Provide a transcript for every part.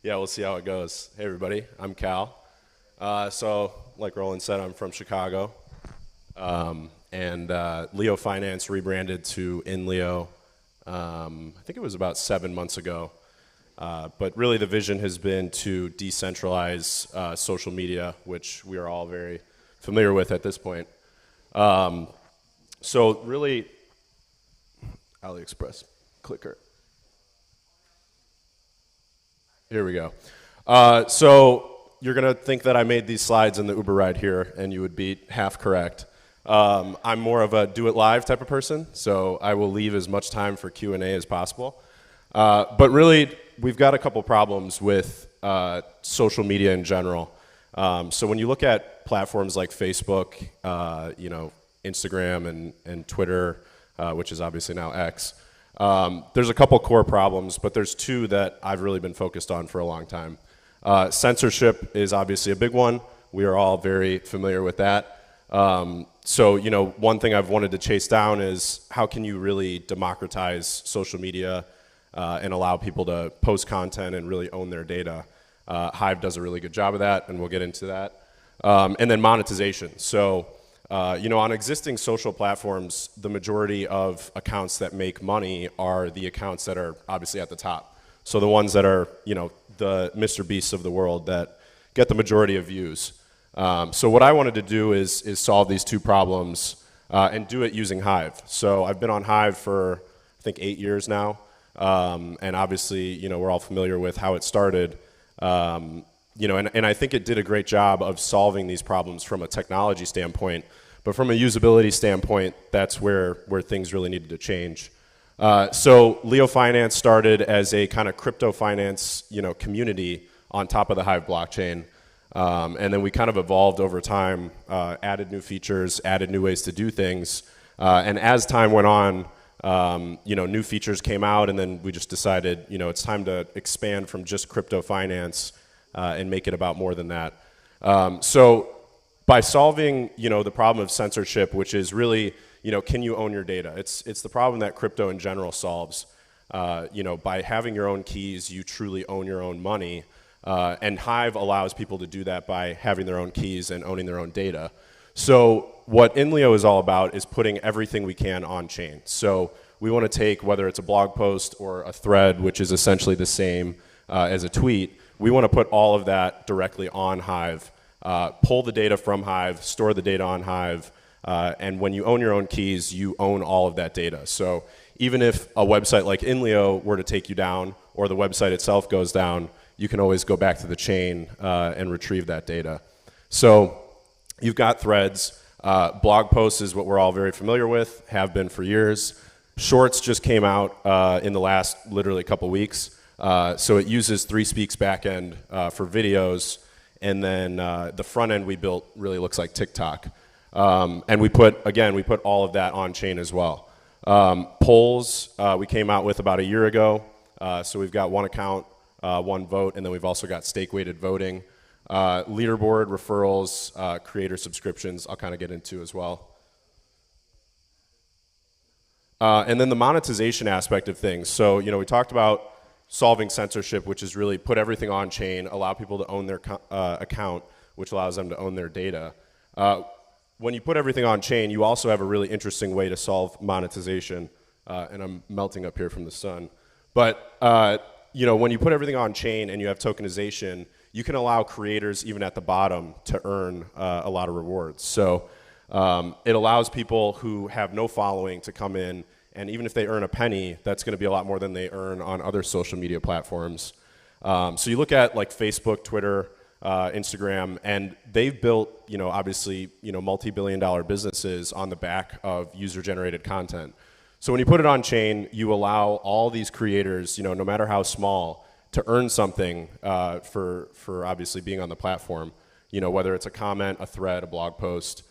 Yeah, we'll see how it goes. Hey, everybody, I'm Cal. So, like Roland said, I'm from Chicago. And Leo Finance rebranded to INLEO, I think it was about 7 months ago. But really the vision has been to decentralize social media, which we are all very familiar with at this point. So really, AliExpress, clicker. Here we go. So you're going to think that I made these slides in the Uber ride here, and you would be half correct. I'm more of a do it live type of person, so I will leave as much time for Q&A as possible. But really, we've got a couple problems with social media in general. So when you look at platforms like Facebook, Instagram and Twitter, which is obviously now X, there's a couple core problems, but there's two that I've really been focused on for a long time. Censorship is obviously a big one. We are all very familiar with that. So, one thing I've wanted to chase down is how can you really democratize social media and allow people to post content and really own their data. Hive does a really good job of that, and we'll get into that. And then monetization. So, on existing social platforms, the majority of accounts that make money are the accounts that are obviously at the top. So the ones that are, the Mr. Beasts of the world that get the majority of views. So what I wanted to do is solve these two problems and do it using Hive. So I've been on Hive for, I think, 8 years now. And obviously, we're all familiar with how it started. And I think it did a great job of solving these problems from a technology standpoint. But from a usability standpoint, that's where things really needed to change. So Leo Finance started as a kind of crypto finance, community on top of the Hive blockchain. And then we kind of evolved over time, added new features, added new ways to do things. And as time went on, new features came out, and then we just decided, it's time to expand from just crypto finance and make it about more than that. So by solving, the problem of censorship, which is really, can you own your data? It's the problem that crypto in general solves. By having your own keys, you truly own your own money. And Hive allows people to do that by having their own keys and owning their own data. So what INLEO is all about is putting everything we can on chain. So we want to take, whether it's a blog post or a thread, which is essentially the same as a tweet, we want to put all of that directly on Hive, pull the data from Hive, store the data on Hive, and when you own your own keys, you own all of that data. So even if a website like INLEO were to take you down, or the website itself goes down, you can always go back to the chain and retrieve that data. So you've got threads. Blog posts is what we're all very familiar with, have been for years. Shorts just came out in the last literally couple weeks. So it uses 3Speak's backend for videos, and then the front end we built really looks like TikTok. And we put all of that on chain as well. Polls we came out with about a year ago. So we've got one account, one vote, and then we've also got stake-weighted voting. Leaderboard, referrals, creator subscriptions, I'll kind of get into as well. And then the monetization aspect of things. So, we talked about solving censorship, which is really put everything on chain, allow people to own their account, which allows them to own their data. When you put everything on chain, you also have a really interesting way to solve monetization. And I'm melting up here from the sun. But, when you put everything on chain and you have tokenization, you can allow creators, even at the bottom, to earn a lot of rewards. So it allows people who have no following to come in, and even if they earn a penny, that's going to be a lot more than they earn on other social media platforms. So you look at like Facebook, Twitter, Instagram, and they've built, obviously, multi-billion-dollar businesses on the back of user-generated content. So when you put it on chain, you allow all these creators, no matter how small, to earn something for obviously being on the platform, whether it's a comment, a thread, a blog post.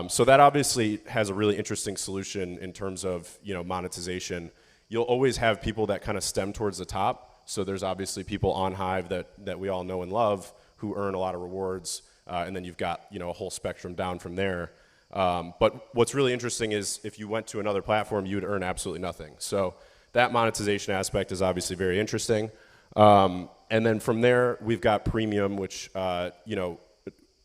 So that obviously has a really interesting solution in terms of monetization. You'll always have people that kind of stem towards the top. So there's obviously people on Hive that we all know and love who earn a lot of rewards, and then you've got a whole spectrum down from there. But what's really interesting is if you went to another platform, you would earn absolutely nothing. So that monetization aspect is obviously very interesting. And then from there, we've got Premium, which,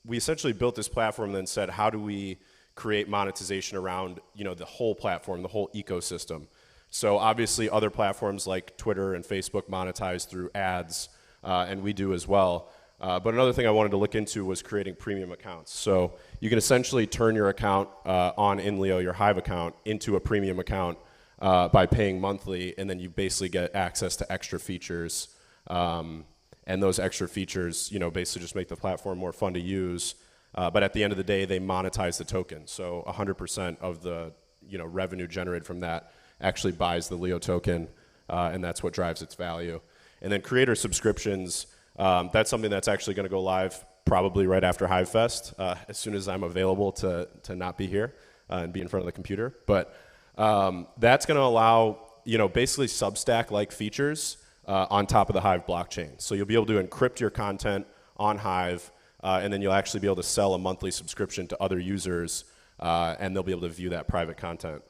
we essentially built this platform and then said, how do we create monetization around, the whole platform, the whole ecosystem? So obviously other platforms like Twitter and Facebook monetize through ads, and we do as well. But another thing I wanted to look into was creating premium accounts. So you can essentially turn your account on INLEO, your Hive account, into a premium account by paying monthly, and then you basically get access to extra features. And those extra features, basically just make the platform more fun to use. But at the end of the day, they monetize the token. So 100% of the revenue generated from that actually buys the Leo token, and that's what drives its value. And then creator subscriptions, that's something that's actually going to go live probably right after Hive Fest, as soon as I'm available to not be here and be in front of the computer. But that's going to allow basically Substack-like features on top of the Hive blockchain. So you'll be able to encrypt your content on Hive, and then you'll actually be able to sell a monthly subscription to other users, and they'll be able to view that private content.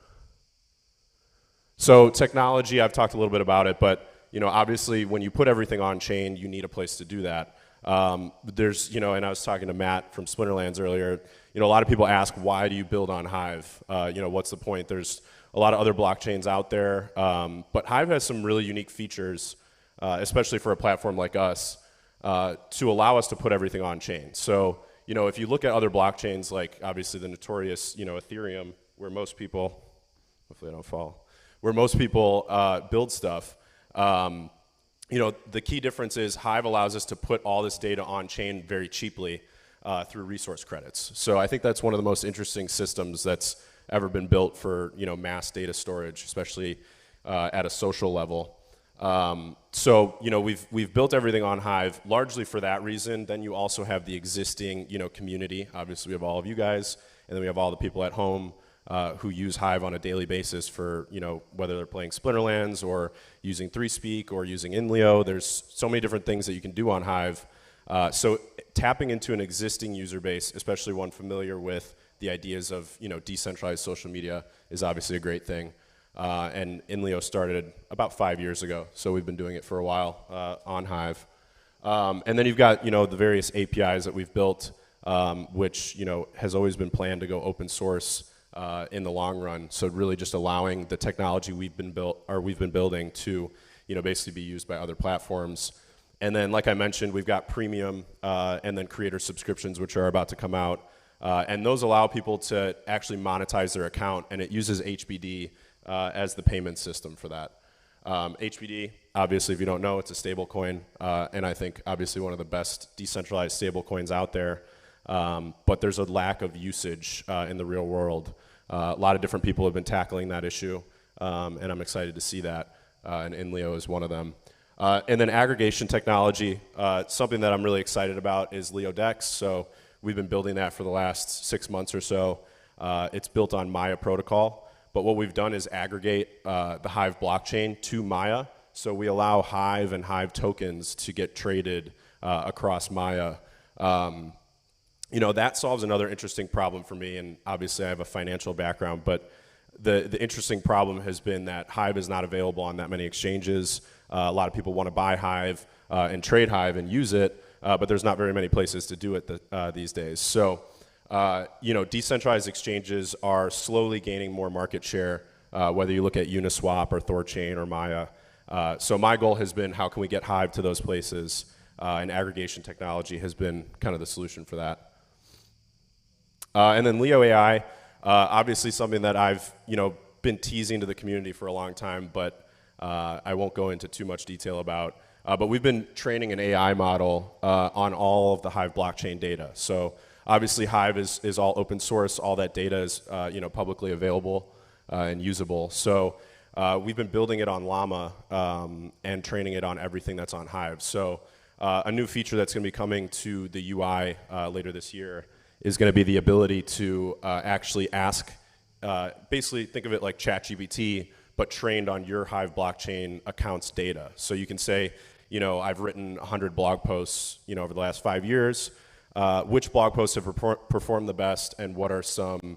So technology, I've talked a little bit about it, but obviously when you put everything on chain, you need a place to do that. There's, and I was talking to Matt from Splinterlands earlier, a lot of people ask, why do you build on Hive? What's the point? There's a lot of other blockchains out there, but Hive has some really unique features, especially for a platform like us, to allow us to put everything on chain. So, if you look at other blockchains, like obviously the notorious, Ethereum, where most people, hopefully I don't fall, where most people build stuff, the key difference is Hive allows us to put all this data on chain very cheaply through resource credits. So I think that's one of the most interesting systems that's ever been built for mass data storage, especially at a social level. So we've built everything on Hive largely for that reason. Then you also have the existing community. Obviously we have all of you guys, and then we have all the people at home who use Hive on a daily basis for whether they're playing Splinterlands or using 3Speak or using INLEO. There's so many different things that you can do on Hive. So tapping into an existing user base, especially one familiar with the ideas of decentralized social media, is obviously a great thing. And INLEO started about 5 years ago, so we've been doing it for a while on Hive. And then you've got the various APIs that we've built, which has always been planned to go open source in the long run. So really just allowing the technology we've been building to basically be used by other platforms. And then, like I mentioned, we've got Premium and then creator subscriptions, which are about to come out. And those allow people to actually monetize their account, and it uses HBD as the payment system for that. HBD, obviously, if you don't know, it's a stable coin, and I think obviously one of the best decentralized stable coins out there. But there's a lack of usage in the real world. A lot of different people have been tackling that issue, and I'm excited to see that, and INLEO is one of them. And then aggregation technology, something that I'm really excited about is LeoDex. So we've been building that for the last 6 months or so. It's built on Maya protocol, but what we've done is aggregate the Hive blockchain to Maya. So we allow Hive and Hive tokens to get traded across Maya. That solves another interesting problem for me, and obviously I have a financial background, but the interesting problem has been that Hive is not available on that many exchanges. A lot of people want to buy Hive and trade Hive and use it, but there's not very many places to do it these days. So, decentralized exchanges are slowly gaining more market share, whether you look at Uniswap or Thorchain or Maya. So my goal has been, how can we get Hive to those places? And aggregation technology has been kind of the solution for that. And then Leo AI, obviously something that I've been teasing to the community for a long time, but I won't go into too much detail about. But we've been training an AI model on all of the Hive blockchain data. So obviously Hive is all open source. All that data is publicly available and usable. So we've been building it on Llama and training it on everything that's on Hive. So a new feature that's going to be coming to the UI later this year is going to be the ability to actually ask, basically think of it like ChatGPT, but trained on your Hive blockchain account's data. So you can say, I've written 100 blog posts, over the last 5 years. Which blog posts have performed the best, and what are some,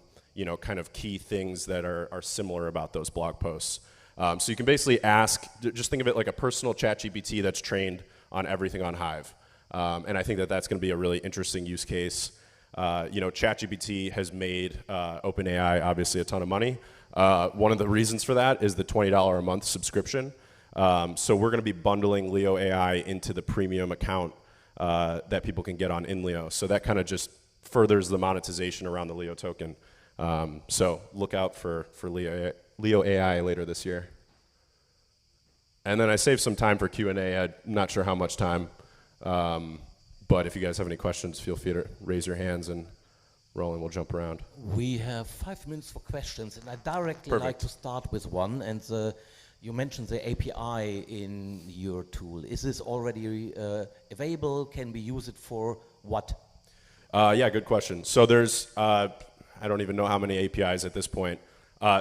kind of key things that are similar about those blog posts? So you can basically ask, just think of it like a personal ChatGPT that's trained on everything on Hive. And I think that that's going to be a really interesting use case. ChatGPT has made OpenAI obviously a ton of money. One of the reasons for that is the $20 a month subscription. So we're going to be bundling Leo AI into the premium account that people can get on INLEO. So that kind of just furthers the monetization around the Leo token. So look out for Leo AI later this year. And then I saved some time for Q&A. I'm not sure how much time. But if you guys have any questions, feel free to raise your hands and Roland will jump around. We have 5 minutes for questions, and I'd directly like to start with one. And you mentioned the API in your tool. Is this already available? Can we use it for what? Yeah, good question. So there's, I don't even know how many APIs at this point.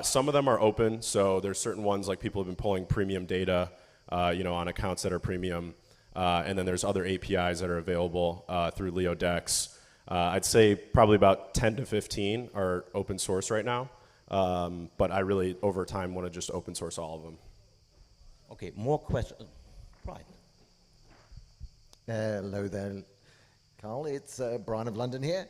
Some of them are open, so there's certain ones like people have been pulling premium data, on accounts that are premium. And then there's other APIs that are available through Leo Dex. I'd say probably about 10 to 15 are open source right now. But I really, over time, want to just open source all of them. Okay, more questions. Right. Hello there, Carl. It's Brian of London here.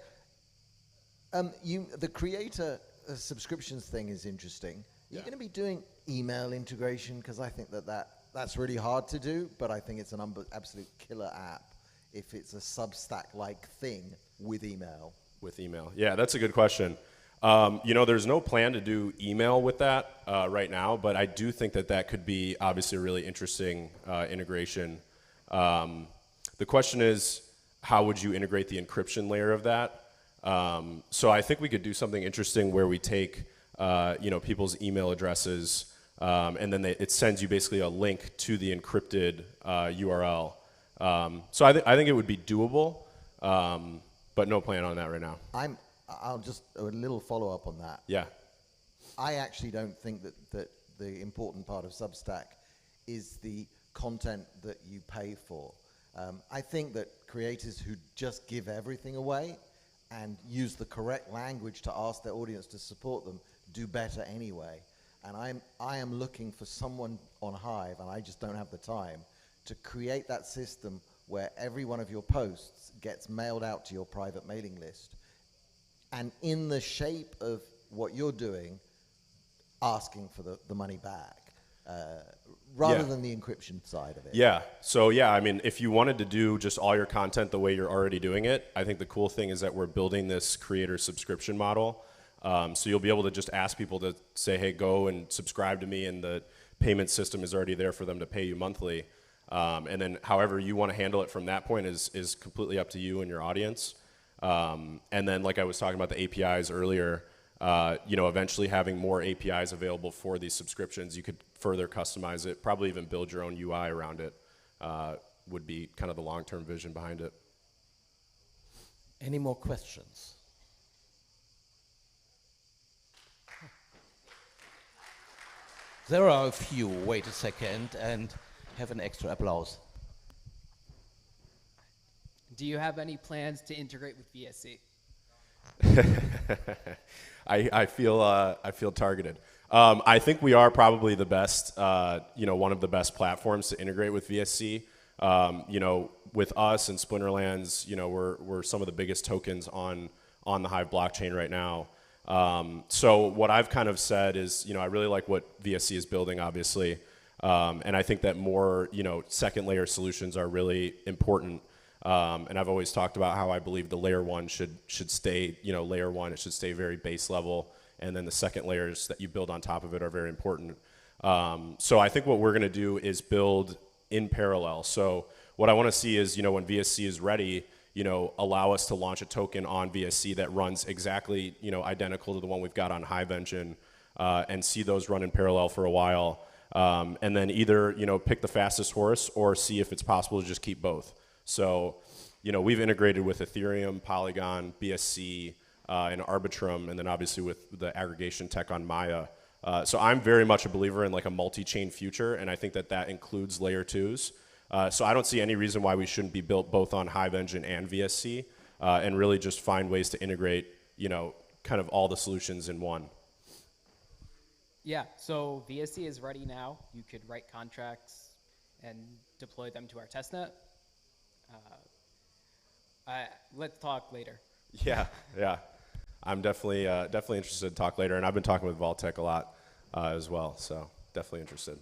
The creator subscriptions thing is interesting. Yeah. You're going to be doing email integration, because I think that's really hard to do, but I think it's an absolute killer app if it's a Substack-like thing with email. With email. Yeah, that's a good question. There's no plan to do email with that right now, but I do think that could be obviously a really interesting integration. The question is, how would you integrate the encryption layer of that? So I think we could do something interesting where we take people's email addresses, and then it sends you basically a link to the encrypted URL. So I think it would be doable, but no plan on that right now. I'll just a little follow up on that. Yeah. I actually don't think that the important part of Substack is the content that you pay for. I think that creators who just give everything away and use the correct language to ask their audience to support them do better anyway. And I am looking for someone on Hive, and I just don't have the time, to create that system where every one of your posts gets mailed out to your private mailing list. And in the shape of what you're doing, asking for the money back, rather than the encryption side of it. Yeah. So yeah, I mean, if you wanted to do just all your content the way you're already doing it, I think the cool thing is that we're building this creator subscription model. So you'll be able to just ask people to say, hey, go and subscribe to me, and the payment system is already there for them to pay you monthly. And then however you want to handle it from that point is completely up to you and your audience. And then like I was talking about the APIs earlier, eventually having more APIs available for these subscriptions, you could further customize it, probably even build your own UI around it, would be kind of the long-term vision behind it. Any more questions? There are a few. Wait a second and have an extra applause. Do you have any plans to integrate with VSC? I feel targeted. I think we are probably the best, one of the best platforms to integrate with VSC. With us and Splinterlands, we're some of the biggest tokens on the Hive blockchain right now. So what I've kind of said is, I really like what VSC is building, obviously, and I think that more, second layer solutions are really important. And I've always talked about how I believe the layer one should stay, layer one. It should stay very base level, and then the second layers that you build on top of it are very important. So I think what we're going to do is build in parallel. So what I want to see is, when VSC is ready, allow us to launch a token on VSC that runs exactly, identical to the one we've got on Hive Engine, and see those run in parallel for a while, and then either, pick the fastest horse or see if it's possible to just keep both. So, we've integrated with Ethereum, Polygon, BSC, and Arbitrum, and then obviously with the aggregation tech on Maya. So I'm very much a believer in like a multi-chain future, and I think that includes layer twos. So I don't see any reason why we shouldn't be built both on Hive Engine and VSC, and really just find ways to integrate, kind of all the solutions in one. Yeah, so VSC is ready now. You could write contracts and deploy them to our testnet. Let's talk later. Yeah, yeah. I'm definitely interested to talk later, and I've been talking with Vaultec a lot as well, so definitely interested.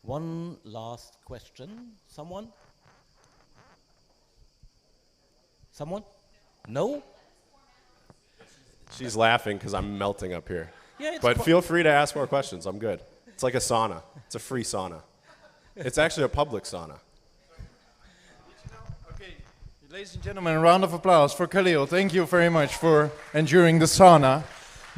One last question. Someone? Someone? No? She's laughing because I'm melting up here. Yeah, it's But feel free to ask more questions. I'm good. It's like a sauna. It's a free sauna. It's actually a public sauna. Okay, ladies and gentlemen, a round of applause for Khalil. Thank you very much for enduring the sauna.